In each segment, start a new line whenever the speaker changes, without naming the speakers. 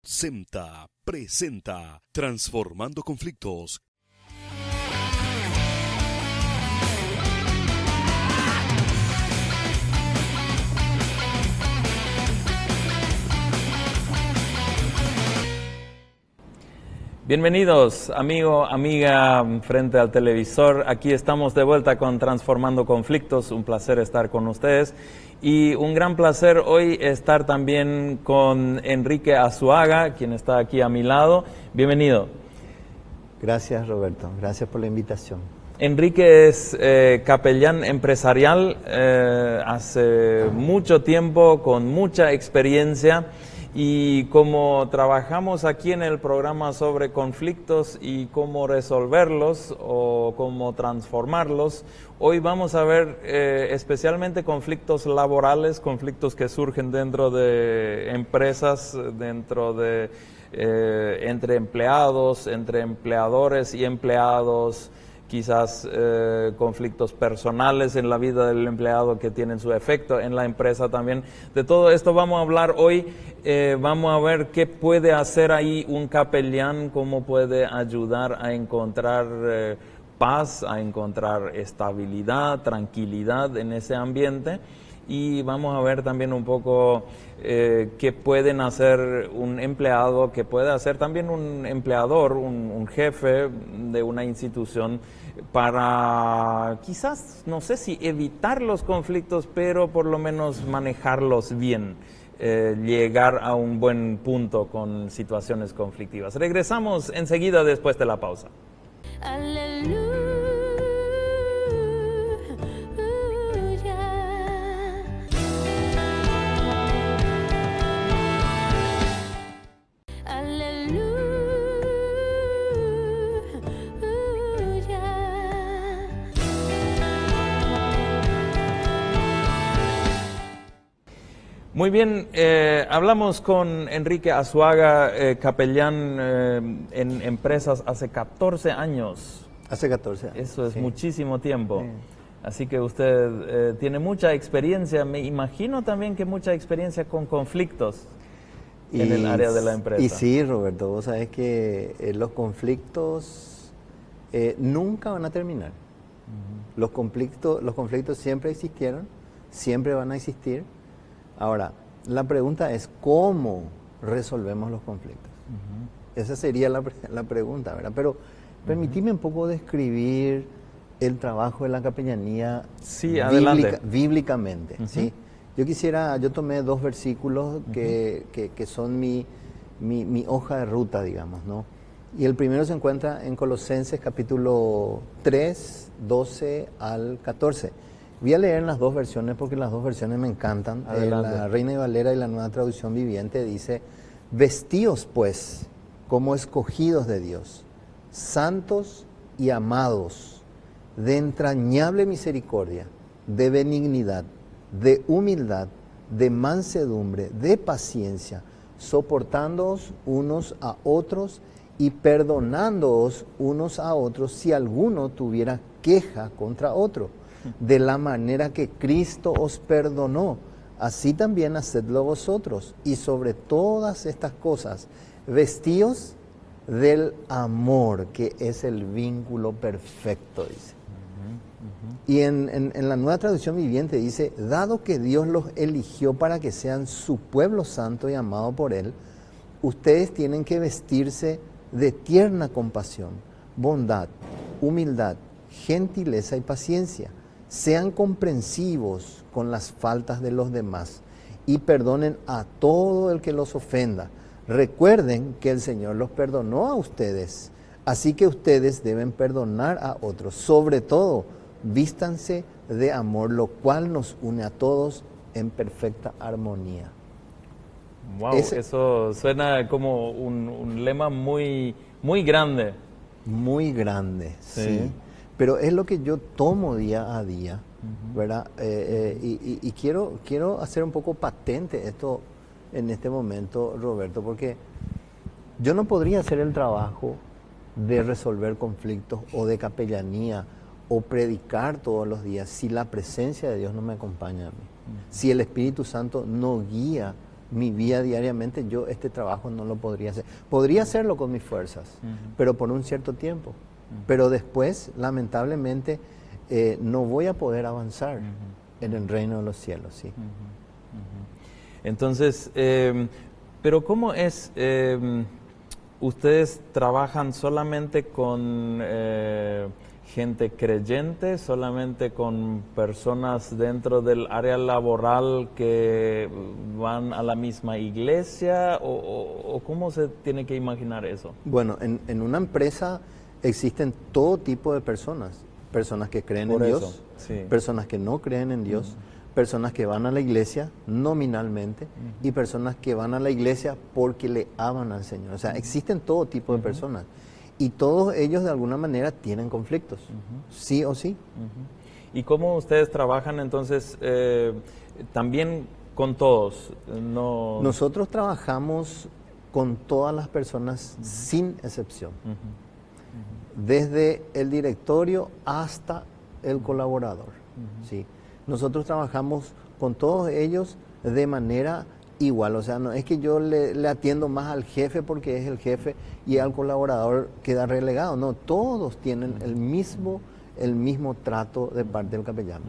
SEMTA presenta Transformando Conflictos.
Bienvenidos, amigo, amiga, frente al televisor. Aquí estamos de vuelta con Transformando Conflictos. Un placer estar con ustedes. Y un gran placer hoy estar también con Enrique Azuaga, quien está aquí a mi lado. Bienvenido.
Gracias, Roberto. Gracias por la invitación.
Enrique es capellán empresarial hace mucho tiempo, con mucha experiencia. Y como trabajamos aquí en el programa sobre conflictos y cómo resolverlos o cómo transformarlos, hoy vamos a ver especialmente conflictos laborales, conflictos que surgen dentro de empresas, dentro de entre empleados, entre empleadores y empleados, quizás conflictos personales en la vida del empleado que tienen su efecto en la empresa también. De todo esto vamos a hablar hoy. Vamos a ver qué puede hacer ahí un capellán, cómo puede ayudar a encontrar paz, a encontrar estabilidad, tranquilidad en ese ambiente. Y vamos a ver también un poco qué pueden hacer un empleado, qué puede hacer también un empleador, un jefe de una institución para quizás, no sé si evitar los conflictos, pero por lo menos manejarlos bien, llegar a un buen punto con situaciones conflictivas. Regresamos enseguida después de la pausa.
Aleluya.
Muy bien, hablamos con Enrique Azuaga, capellán en empresas hace 14 años.
Hace 14 años.
Eso es
sí.
muchísimo tiempo.
Sí.
Así que usted tiene mucha experiencia, me imagino también que mucha experiencia con conflictos en el área de la empresa.
Y sí, Roberto, vos sabés que los conflictos nunca van a terminar. Los conflictos siempre existieron, siempre van a existir. Ahora, la pregunta es ¿cómo resolvemos los conflictos? Esa sería la pregunta, ¿verdad? Pero permitime un poco describir el trabajo de la capellanía bíblicamente, ¿sí? Yo tomé dos versículos que son mi hoja de ruta, digamos, ¿no? Y el primero se encuentra en Colosenses capítulo 3, 12 al 14. Voy a leer las dos versiones porque las dos versiones me encantan. La Reina y Valera y la Nueva Traducción Viviente dice: vestíos pues como escogidos de Dios, santos y amados, de entrañable misericordia, de benignidad, de humildad, de mansedumbre, de paciencia, soportándoos unos a otros y perdonándoos unos a otros si alguno tuviera queja contra otro. De la manera que Cristo os perdonó, así también hacedlo vosotros. Y sobre todas estas cosas, vestíos del amor, que es el vínculo perfecto, dice. Y en la Nueva Traducción Viviente dice: dado que Dios los eligió para que sean su pueblo santo y amado por Él, ustedes tienen que vestirse de tierna compasión, bondad, humildad, gentileza y paciencia. Sean comprensivos con las faltas de los demás y perdonen a todo el que los ofenda. Recuerden que el Señor los perdonó a ustedes, así que ustedes deben perdonar a otros. Sobre todo, vístanse de amor, lo cual nos une a todos en perfecta armonía.
Wow, eso suena como un lema muy, muy grande.
Muy grande, sí. Pero es lo que yo tomo día a día, ¿verdad? Y quiero hacer un poco patente esto en este momento, Roberto, porque yo no podría hacer el trabajo de resolver conflictos o de capellanía o predicar todos los días si la presencia de Dios no me acompaña a mí, si el Espíritu Santo no guía mi vida diariamente, yo este trabajo no lo podría hacer. Podría hacerlo con mis fuerzas, pero por un cierto tiempo. Pero después, lamentablemente, no voy a poder avanzar en el reino de los cielos, ¿sí?
Entonces, pero ¿cómo es? ¿Ustedes trabajan solamente con gente creyente, solamente con personas dentro del área laboral que van a la misma iglesia? ¿O cómo se tiene que imaginar eso?
Bueno, en una empresa existen todo tipo de personas. Personas que creen en Dios,
sí.
Personas que no creen en Dios, personas que van a la iglesia nominalmente y personas que van a la iglesia porque le aman al Señor. O sea, existen todo tipo de personas y todos ellos de alguna manera tienen conflictos, sí o sí.
¿Y cómo ustedes trabajan entonces también con todos? No...
Nosotros trabajamos con todas las personas sin excepción. Desde el directorio hasta el colaborador, ¿sí? Nosotros trabajamos con todos ellos de manera igual, o sea, no es que yo le atiendo más al jefe porque es el jefe y al colaborador queda relegado, no, todos tienen el mismo trato de parte del capellán.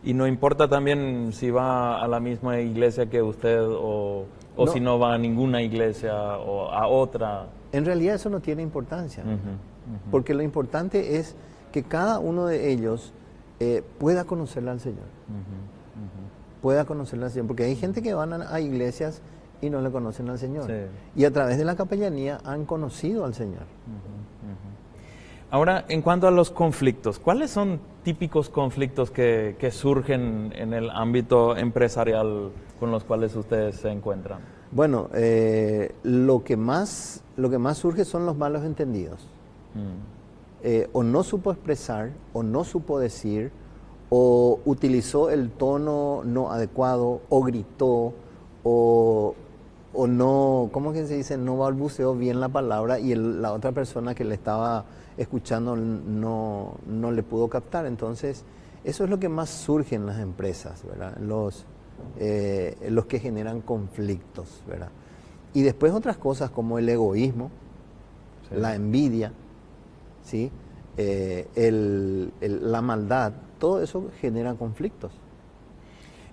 Y no importa también si va a la misma iglesia que usted o
No.
si no va a ninguna iglesia o a otra.
En realidad eso no tiene importancia, porque lo importante es que cada uno de ellos pueda conocerle al Señor. Pueda conocerle al Señor, porque hay gente que van a iglesias y no le conocen al Señor.
Sí.
Y a través de la capellanía han conocido al Señor.
Ahora, en cuanto a los conflictos, ¿cuáles son típicos conflictos que surgen en el ámbito empresarial con los cuales ustedes se encuentran?
Bueno, lo que más surge son los malos entendidos. O no supo expresar, o no supo decir, o utilizó el tono no adecuado, o gritó, o no, ¿cómo que se dice? No balbuceó bien la palabra y la otra persona que le estaba escuchando no le pudo captar. Entonces, eso es lo que más surge en las empresas, ¿verdad? Los que generan conflictos, ¿verdad? Y después otras cosas como el egoísmo, sí, la envidia, ¿sí? La maldad, todo eso genera conflictos.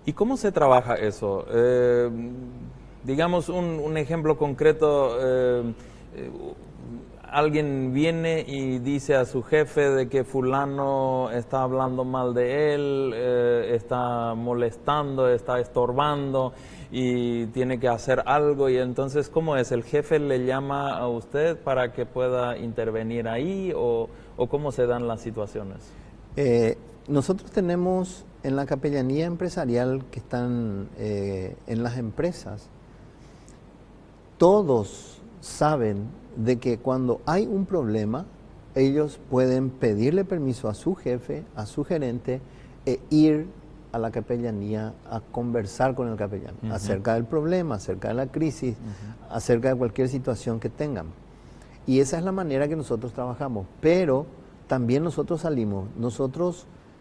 ¿Y cómo se trabaja eso? Digamos un ejemplo concreto, alguien viene y dice a su jefe de que fulano está hablando mal de él, está molestando, está estorbando y tiene que hacer algo, y entonces ¿cómo es? ¿El jefe le llama a usted para que pueda intervenir ahí o cómo se dan las situaciones?
Nosotros tenemos en la capellanía empresarial que están en las empresas, todos saben de que cuando hay un problema, ellos pueden pedirle permiso a su jefe, a su gerente, e ir a la capellanía a conversar con el capellán acerca del problema, acerca de la crisis, acerca de cualquier situación que tengan. Y esa es la manera que nosotros trabajamos. Pero también nosotros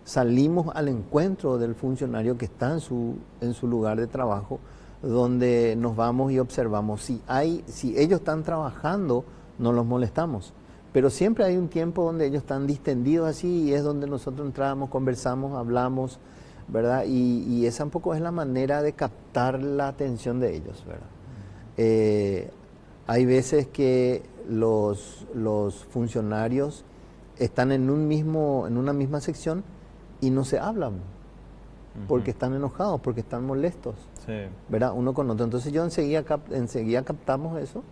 salimos al encuentro del funcionario que está en su lugar de trabajo, donde nos vamos y observamos. Si ellos están trabajando, no los molestamos. Pero siempre hay un tiempo donde ellos están distendidos así y es donde nosotros entramos, conversamos, hablamos, ¿verdad? Y esa un poco es la manera de captar la atención de ellos, ¿verdad? Hay veces que los funcionarios están en una misma sección y no se hablan porque están enojados, porque están molestos, sí, ¿verdad? Uno con otro. Entonces yo enseguida captamos eso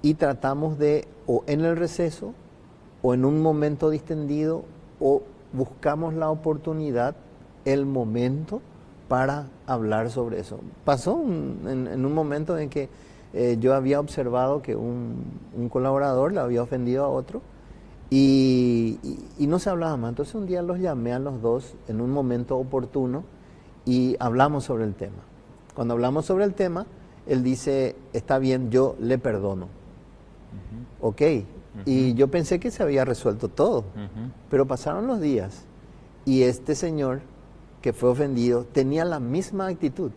y tratamos de, o en el receso, o en un momento distendido, o buscamos la oportunidad, el momento para hablar sobre eso. Pasó en un momento en que yo había observado que un colaborador le había ofendido a otro y no se hablaba más. Entonces un día los llamé a los dos en un momento oportuno y hablamos sobre el tema. Cuando hablamos sobre el tema, él dice, está bien, yo le perdono. Ok, y yo pensé que se había resuelto todo, pero pasaron los días y este señor que fue ofendido tenía la misma actitud.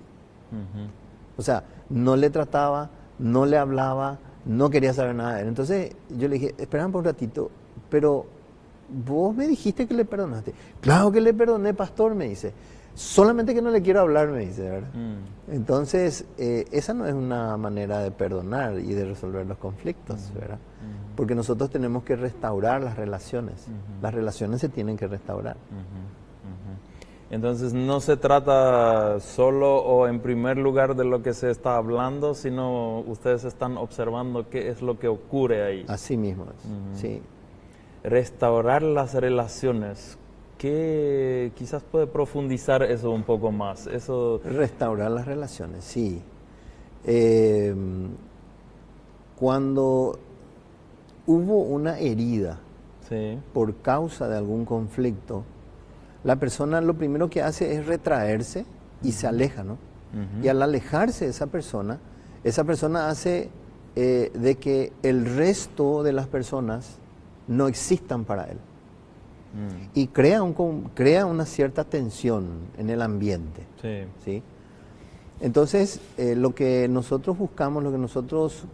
O sea, no le trataba, no le hablaba, no quería saber nada de él. Entonces yo le dije, espérame un ratito, pero vos me dijiste que le perdonaste. Claro que le perdoné, pastor, me dice. Solamente que no le quiero hablar, me dice, ¿verdad? Entonces, esa no es una manera de perdonar y de resolver los conflictos, ¿verdad? Porque nosotros tenemos que restaurar las relaciones. Las relaciones se tienen que restaurar.
Entonces, no se trata solo o en primer lugar de lo que se está hablando, sino ustedes están observando qué es lo que ocurre ahí.
Así mismo es, sí.
Restaurar las relaciones. ¿Qué quizás puede profundizar eso un poco más? Eso...
Restaurar las relaciones, sí. Cuando hubo una herida por causa de algún conflicto, la persona lo primero que hace es retraerse y se aleja, ¿no? Y al alejarse de esa persona hace de que el resto de las personas no existan para él. Y crea una cierta tensión en el ambiente. ¿Sí? Entonces, lo que nosotros buscamos, lo que nosotros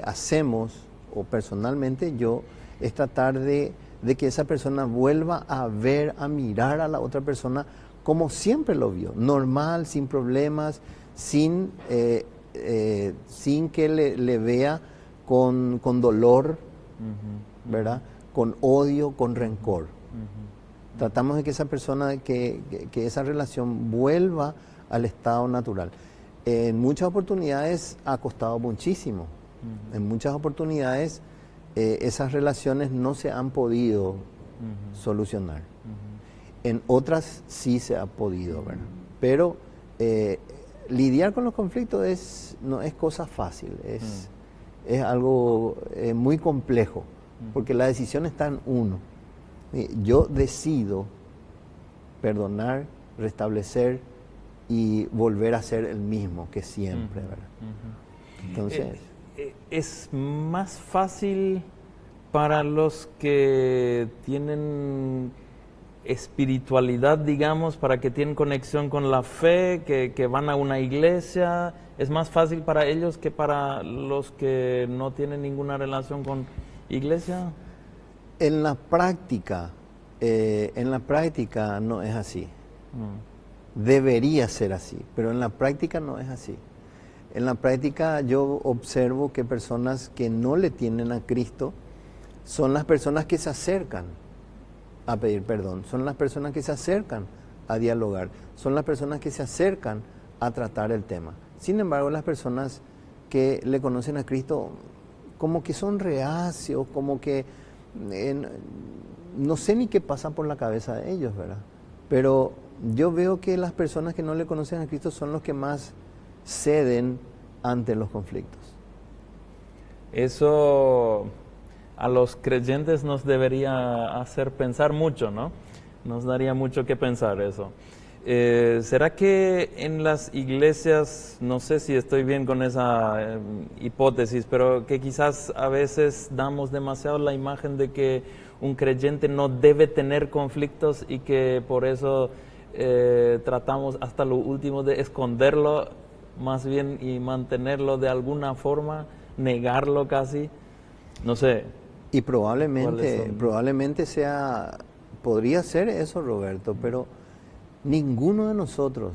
hacemos, o personalmente yo, es tratar de que esa persona vuelva a ver, a mirar a la otra persona como siempre lo vio, normal, sin problemas, sin que le vea con dolor, ¿verdad? Con odio, con rencor. Tratamos de que esa persona, que esa relación vuelva al estado natural. En muchas oportunidades ha costado muchísimo. En muchas oportunidades esas relaciones no se han podido solucionar. En otras sí se ha podido, ¿verdad? Pero lidiar con los conflictos no es cosa fácil, es algo muy complejo, porque la decisión está en uno. Yo decido perdonar, restablecer y volver a ser el mismo que siempre, ¿verdad? Entonces,
es más fácil para los que tienen espiritualidad, digamos, para que tienen conexión con la fe, que van a una iglesia, es más fácil para ellos que para los que no tienen ninguna relación con iglesia.
En la práctica no es así. Debería ser así, pero en la práctica no es así. En la práctica yo observo que personas que no le tienen a Cristo son las personas que se acercan a pedir perdón, son las personas que se acercan a dialogar, son las personas que se acercan a tratar el tema. Sin embargo, las personas que le conocen a Cristo como que son reacios, como que no sé ni qué pasa por la cabeza de ellos, ¿verdad? Pero yo veo que las personas que no le conocen a Cristo son los que más ceden ante los conflictos.
Eso a los creyentes nos debería hacer pensar mucho, ¿no? Nos daría mucho que pensar eso. ¿Será que en las iglesias, no sé si estoy bien con esa hipótesis, pero que quizás a veces damos demasiado la imagen de que un creyente no debe tener conflictos y que por eso tratamos hasta lo último de esconderlo más bien y mantenerlo de alguna forma, negarlo casi? No sé.
Y probablemente podría ser eso, Roberto, pero ninguno de nosotros,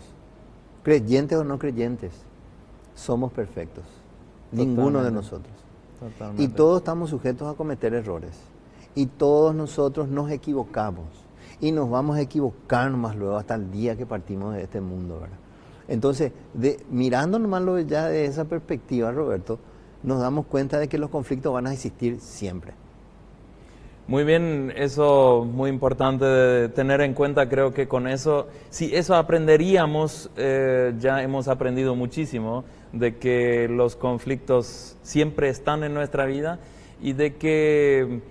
creyentes o no creyentes, somos perfectos. Ninguno de nosotros.
Totalmente.
Y todos estamos sujetos a cometer errores. Y todos nosotros nos equivocamos. Y nos vamos a equivocar más luego hasta el día que partimos de este mundo, ¿verdad? Entonces, mirando nomás ya de esa perspectiva, Roberto, nos damos cuenta de que los conflictos van a existir siempre.
Muy bien, eso muy importante de tener en cuenta. Creo que con eso, si eso aprenderíamos, ya hemos aprendido muchísimo de que los conflictos siempre están en nuestra vida y de que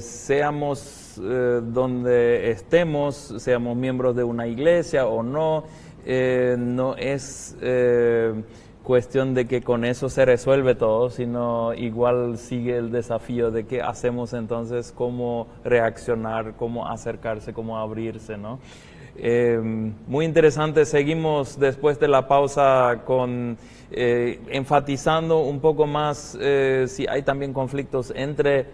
seamos donde estemos, seamos miembros de una iglesia o no, no es cuestión de que con eso se resuelve todo, sino igual sigue el desafío de qué hacemos entonces, cómo reaccionar, cómo acercarse, cómo abrirse, ¿no? Muy interesante. Seguimos después de la pausa con enfatizando un poco más si hay también conflictos entre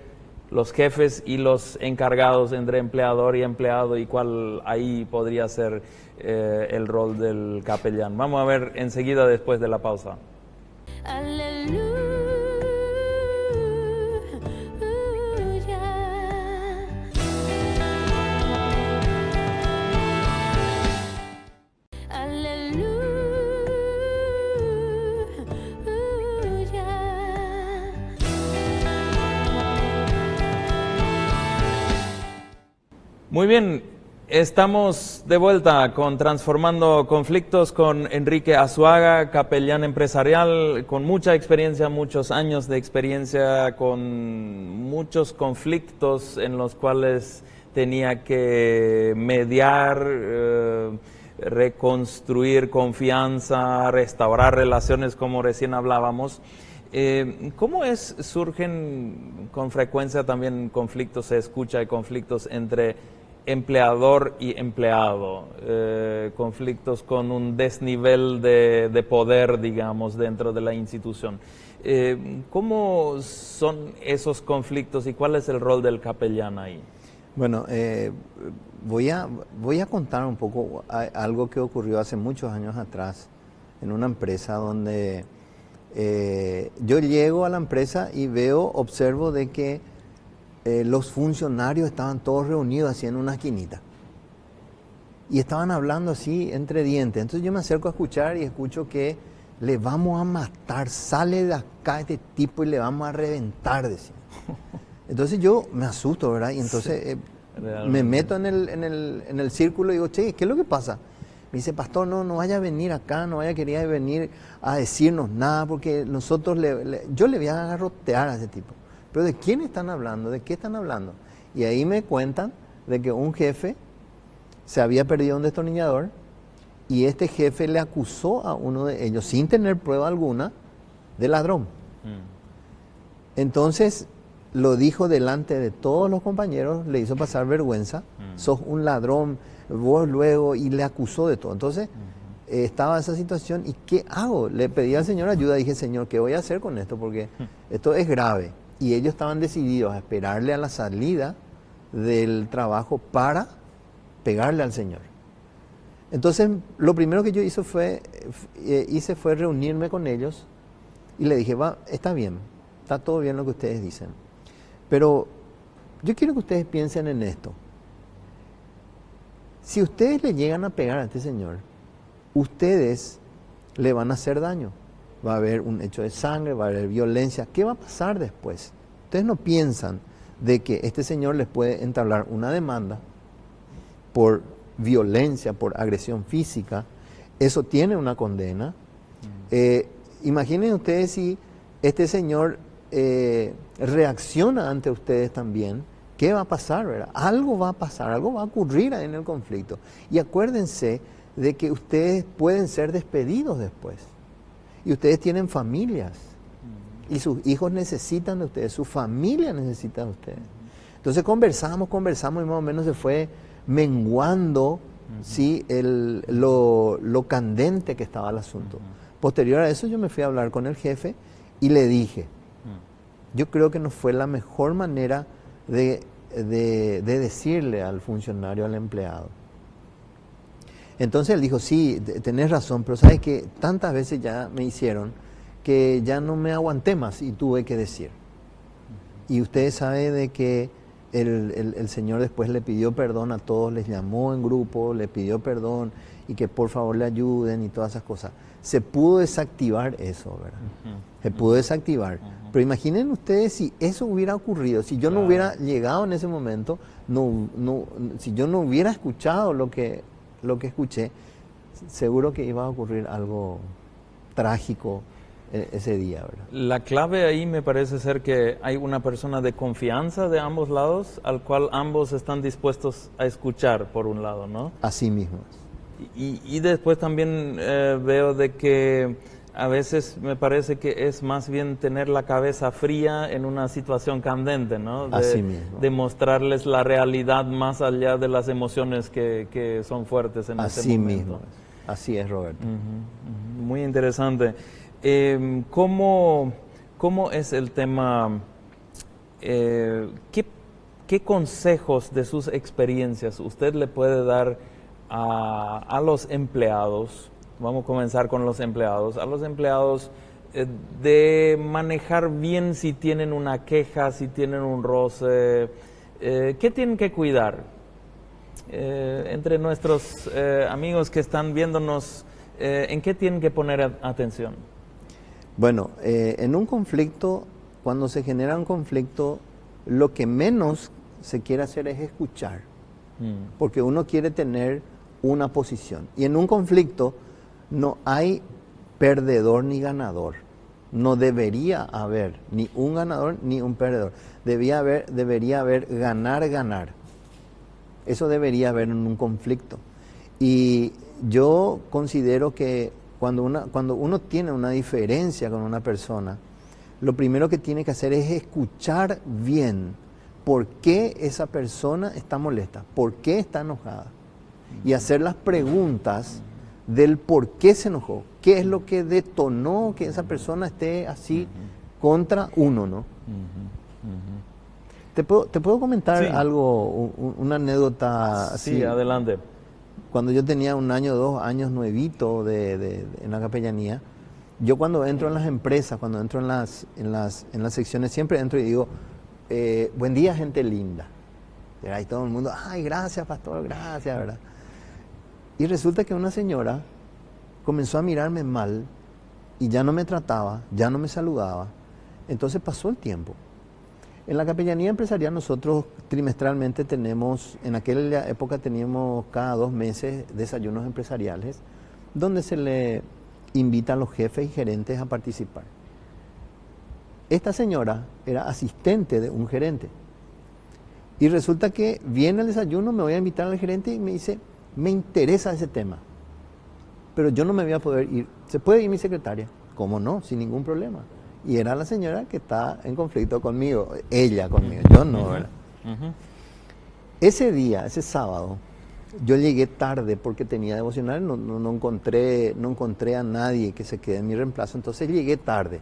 los jefes y los encargados, entre empleador y empleado, y cuál ahí podría ser el rol del capellán. Vamos a ver enseguida después de la pausa. Muy bien, estamos de vuelta con Transformando Conflictos con Enrique Azuaga, capellán empresarial con mucha experiencia, muchos años de experiencia, con muchos conflictos en los cuales tenía que mediar, reconstruir confianza, restaurar relaciones como recién hablábamos. ¿Cómo surgen con frecuencia también conflictos, se escucha de conflictos entre empleador y empleado, conflictos con un desnivel de poder, digamos, dentro de la institución? ¿Cómo son esos conflictos y cuál es el rol del capellán ahí?
Bueno, voy a contar un poco algo que ocurrió hace muchos años atrás en una empresa donde yo llego a la empresa y observo de que los funcionarios estaban todos reunidos así en una esquinita y estaban hablando así entre dientes. Entonces yo me acerco a escuchar y escucho que le vamos a matar, sale de acá este tipo y le vamos a reventar, decía. Entonces yo me asusto, ¿verdad? Y entonces me meto en el círculo y digo, che, ¿qué es lo que pasa? Me dice, pastor, no vaya a venir acá, no vaya a querer venir a decirnos nada, porque nosotros yo le voy a agarrotear a ese tipo. Pero ¿de quién están hablando? ¿De qué están hablando? Y ahí me cuentan de que un jefe se había perdido un destornillador y este jefe le acusó a uno de ellos, sin tener prueba alguna, de ladrón. Entonces lo dijo delante de todos los compañeros, le hizo pasar vergüenza, sos un ladrón, vos luego, y le acusó de todo. Entonces estaba en esa situación, ¿y qué hago? Le pedí al Señor ayuda, dije, Señor, ¿qué voy a hacer con esto? Porque esto es grave. Y ellos estaban decididos a esperarle a la salida del trabajo para pegarle al Señor. Entonces, lo primero que yo hice fue reunirme con ellos y le dije, está bien, está todo bien lo que ustedes dicen, pero yo quiero que ustedes piensen en esto. Si ustedes le llegan a pegar a este señor, ustedes le van a hacer daño. Va a haber un hecho de sangre, va a haber violencia. ¿Qué va a pasar después? Ustedes no piensan de que este señor les puede entablar una demanda por violencia, por agresión física. Eso tiene una condena. Imaginen ustedes si este señor reacciona ante ustedes también. ¿Qué va a pasar, verdad? Algo va a pasar, algo va a ocurrir en el conflicto. Y acuérdense de que ustedes pueden ser despedidos después. Y ustedes tienen familias. Y sus hijos necesitan de ustedes, su familia necesita de ustedes. Entonces conversamos y más o menos se fue menguando ¿sí? lo candente que estaba el asunto. Posterior a eso yo me fui a hablar con el jefe y le dije, yo creo que no fue la mejor manera de decirle al funcionario, al empleado. Entonces él dijo, sí, tenés razón, pero sabes que tantas veces ya me hicieron que ya no me aguanté más y tuve que decir. Y ustedes saben de que el Señor después le pidió perdón a todos, les llamó en grupo, le pidió perdón y que por favor le ayuden y todas esas cosas. Se pudo desactivar eso, ¿verdad? Se pudo desactivar. Pero imaginen ustedes si eso hubiera ocurrido, si yo no hubiera llegado en ese momento, si yo no hubiera escuchado lo que escuché, seguro que iba a ocurrir algo trágico ese día, ¿verdad?
La clave ahí me parece ser que hay una persona de confianza de ambos lados, al cual ambos están dispuestos a escuchar, por un lado, ¿no?
Así mismo.
Y después también veo de que a veces me parece que es más bien tener la cabeza fría en una situación candente, ¿no?
Así mismo.
De mostrarles la realidad más allá de las emociones que son fuertes en ese
Así
momento.
mismo. Así es, Roberto.
Muy interesante. ¿Cómo es el tema? ¿Qué consejos de sus experiencias usted le puede dar a los empleados? Vamos a comenzar con los empleados. A los empleados de manejar bien si tienen una queja, si tienen un roce. ¿Qué tienen que cuidar? Entre nuestros amigos que están viéndonos, ¿en qué tienen que poner atención?
Bueno, en un conflicto, cuando se genera un conflicto, lo que menos se quiere hacer es escuchar, porque uno quiere tener una posición. Y en un conflicto no hay perdedor ni ganador. No debería haber ni un ganador ni un perdedor. Debería haber ganar, ganar. Eso debería haber en un conflicto. Y yo considero que cuando uno tiene una diferencia con una persona, lo primero que tiene que hacer es escuchar bien por qué esa persona está molesta, por qué está enojada. Y hacer las preguntas del por qué se enojó, qué es lo que detonó que esa persona esté así contra uno, ¿no? ¿Te puedo comentar algo, una anécdota así?
Sí, adelante.
Cuando yo tenía 1 año, 2 años nuevito en la capellanía, yo cuando entro en las empresas, cuando entro en las secciones, siempre entro y digo, buen día, gente linda. Y ahí todo el mundo, ay, gracias, pastor, gracias, ¿verdad? Y resulta que una señora comenzó a mirarme mal y ya no me trataba, ya no me saludaba. Entonces pasó el tiempo. En la capellanía empresarial nosotros trimestralmente en aquella época teníamos cada 2 meses desayunos empresariales donde se le invita a los jefes y gerentes a participar. Esta señora era asistente de un gerente. Y resulta que viene el desayuno, me voy a invitar al gerente y me dice, me interesa ese tema, pero yo no me voy a poder ir. ¿Se puede ir mi secretaria? ¿Cómo no? Sin ningún problema. Y era la señora que está en conflicto conmigo, ella conmigo, yo no, ¿verdad? Ese día, ese sábado, yo llegué tarde porque tenía devocional, no encontré a nadie que se quede en mi reemplazo, entonces llegué tarde.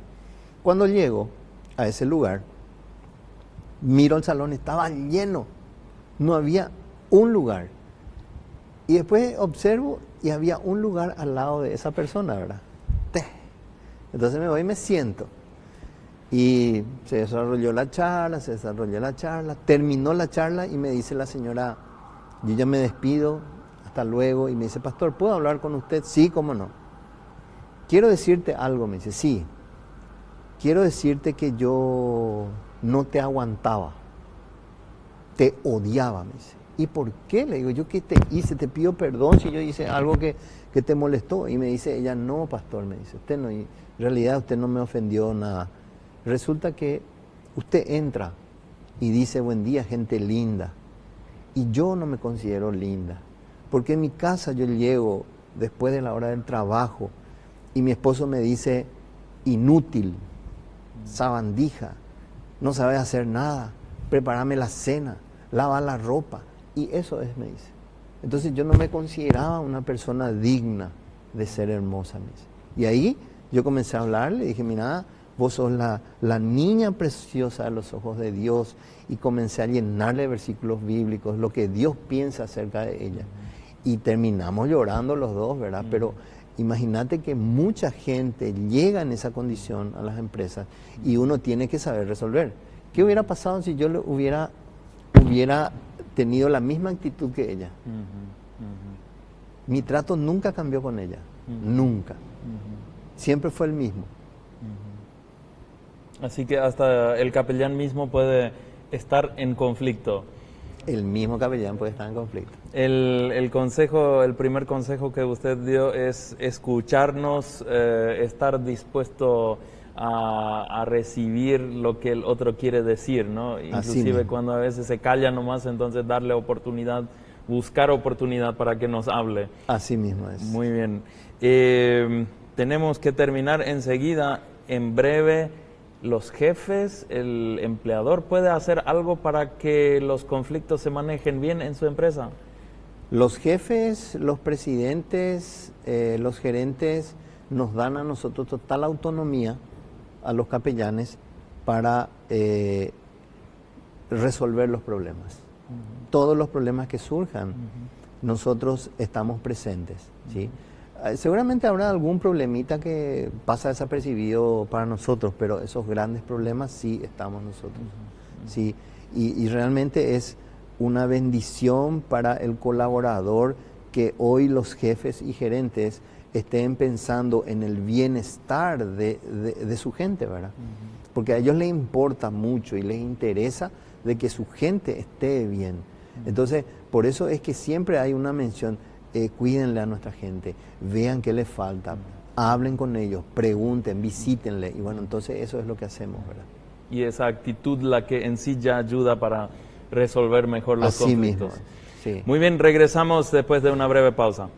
Cuando llego a ese lugar, miro el salón, estaba lleno, no había un lugar. Y después observo y había un lugar al lado de esa persona, ¿verdad? Entonces me voy y me siento. Y se desarrolló la charla, terminó la charla y me dice la señora, yo ya me despido, hasta luego. Y me dice, pastor, ¿puedo hablar con usted? Sí, cómo no. Quiero decirte algo, me dice, sí. Quiero decirte que yo no te aguantaba, te odiaba, me dice. ¿Y por qué? Le digo, ¿yo qué te hice? Te pido perdón si yo hice algo que te molestó. Y me dice ella, no, pastor, me dice, usted no, en realidad usted no me ofendió nada. Resulta que usted entra y dice, buen día, gente linda. Y yo no me considero linda, porque en mi casa yo llego después de la hora del trabajo y mi esposo me dice, inútil, sabandija, no sabes hacer nada, prepárame la cena, lava la ropa. Y eso es, me dice. Entonces yo no me consideraba una persona digna de ser hermosa, me dice. Y ahí yo comencé a hablarle, dije, mira, vos sos la niña preciosa de los ojos de Dios. Y comencé a llenarle versículos bíblicos, lo que Dios piensa acerca de ella. Y terminamos llorando los dos, ¿verdad? Pero imagínate que mucha gente llega en esa condición a las empresas y uno tiene que saber resolver. ¿Qué hubiera pasado si yo hubiera tenido la misma actitud que ella? Mi trato nunca cambió con ella, nunca. Siempre fue el mismo.
Así que hasta el capellán mismo puede estar en conflicto.
El mismo capellán puede estar en conflicto.
El primer consejo que usted dio es escucharnos, estar dispuesto a recibir lo que el otro quiere decir, ¿no? Inclusive cuando a veces se calla nomás, entonces darle oportunidad, buscar oportunidad para que nos hable.
Así mismo es.
Muy bien. tenemos que terminar enseguida, en breve. ¿Los jefes, el empleador puede hacer algo para que los conflictos se manejen bien en su empresa?
Los jefes, los presidentes, los gerentes nos dan a nosotros total autonomía, a los capellanes, para resolver los problemas. Todos los problemas que surjan, nosotros estamos presentes, ¿sí? Seguramente habrá algún problemita que pasa desapercibido para nosotros, pero esos grandes problemas sí estamos nosotros, ¿sí? Y realmente es una bendición para el colaborador que hoy los jefes y gerentes estén pensando en el bienestar de su gente, ¿verdad? Porque a ellos les importa mucho y les interesa de que su gente esté bien. Entonces, por eso es que siempre hay una mención, cuídenle a nuestra gente, vean qué les falta, hablen con ellos, pregunten, visítenle, y bueno, entonces eso es lo que hacemos, ¿verdad?
Y esa actitud la que en sí ya ayuda para resolver mejor los
Así
conflictos.
mismo, sí.
Muy bien, regresamos después de una breve pausa.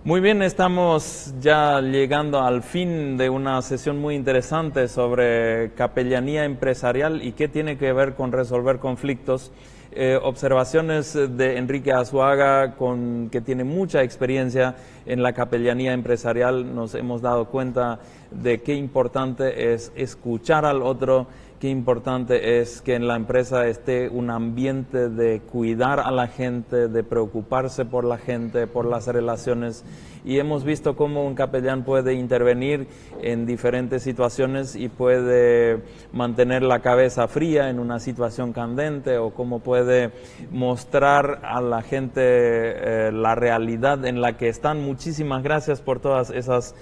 Muy bien, estamos ya llegando al fin de una sesión muy interesante sobre capellanía empresarial y qué tiene que ver con resolver conflictos. Observaciones de Enrique Azuaga, que tiene mucha experiencia en la capellanía empresarial. Nos hemos dado cuenta de qué importante es escuchar al otro, qué importante es que en la empresa esté un ambiente de cuidar a la gente, de preocuparse por la gente, por las relaciones. Y hemos visto cómo un capellán puede intervenir en diferentes situaciones y puede mantener la cabeza fría en una situación candente, o cómo puede mostrar a la gente la realidad en la que están. Muchísimas gracias por todas esas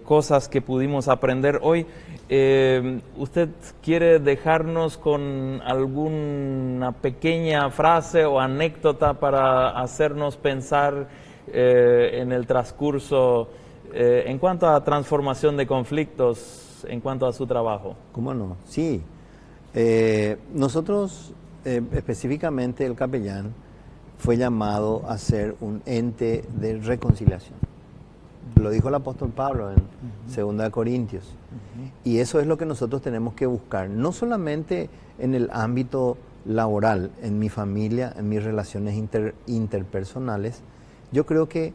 cosas que pudimos aprender hoy. ¿Usted quiere dejarnos con alguna pequeña frase o anécdota para hacernos pensar en el transcurso en cuanto a transformación de conflictos, en cuanto a su trabajo?
¿Cómo no? Sí. Nosotros, específicamente el capellán, fue llamado a ser un ente de reconciliación. Lo dijo el apóstol Pablo en 2 Corintios. Y eso es lo que nosotros tenemos que buscar, no solamente en el ámbito laboral, en mi familia, en mis relaciones interpersonales. Yo creo que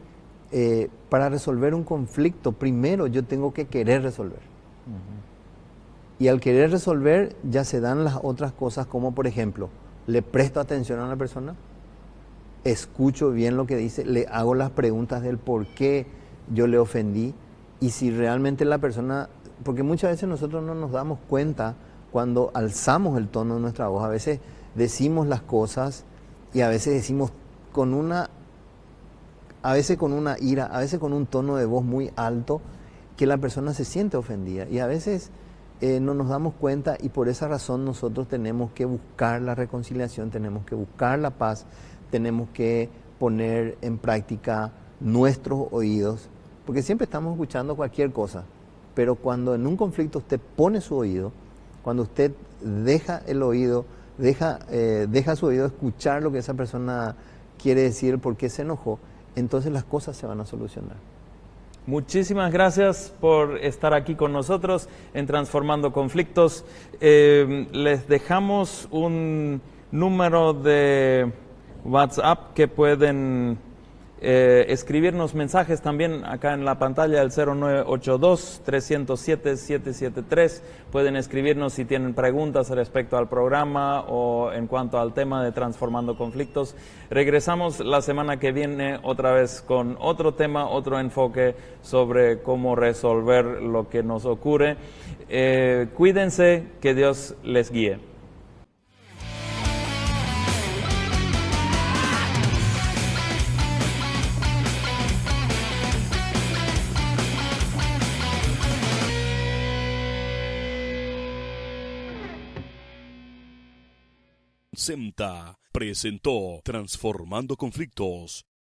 para resolver un conflicto, primero yo tengo que querer resolver. Y al querer resolver ya se dan las otras cosas, como por ejemplo, le presto atención a una persona, escucho bien lo que dice, le hago las preguntas del por qué yo le ofendí, y si realmente la persona, porque muchas veces nosotros no nos damos cuenta cuando alzamos el tono de nuestra voz. A veces decimos las cosas y a veces decimos a veces con una ira, a veces con un tono de voz muy alto, que la persona se siente ofendida, y a veces no nos damos cuenta, y por esa razón nosotros tenemos que buscar la reconciliación, tenemos que buscar la paz, tenemos que poner en práctica nuestros oídos, porque siempre estamos escuchando cualquier cosa, pero cuando en un conflicto usted pone su oído, cuando usted deja el oído, deja su oído escuchar lo que esa persona quiere decir, por qué se enojó, entonces las cosas se van a solucionar.
Muchísimas gracias por estar aquí con nosotros en Transformando Conflictos. Les dejamos un número de WhatsApp que pueden escribirnos mensajes también acá en la pantalla, el 0982-307-773. Pueden escribirnos si tienen preguntas respecto al programa o en cuanto al tema de Transformando Conflictos. Regresamos la semana que viene otra vez con otro tema, otro enfoque sobre cómo resolver lo que nos ocurre. Cuídense, que Dios les guíe.
SEMTA presentó Transformando Conflictos.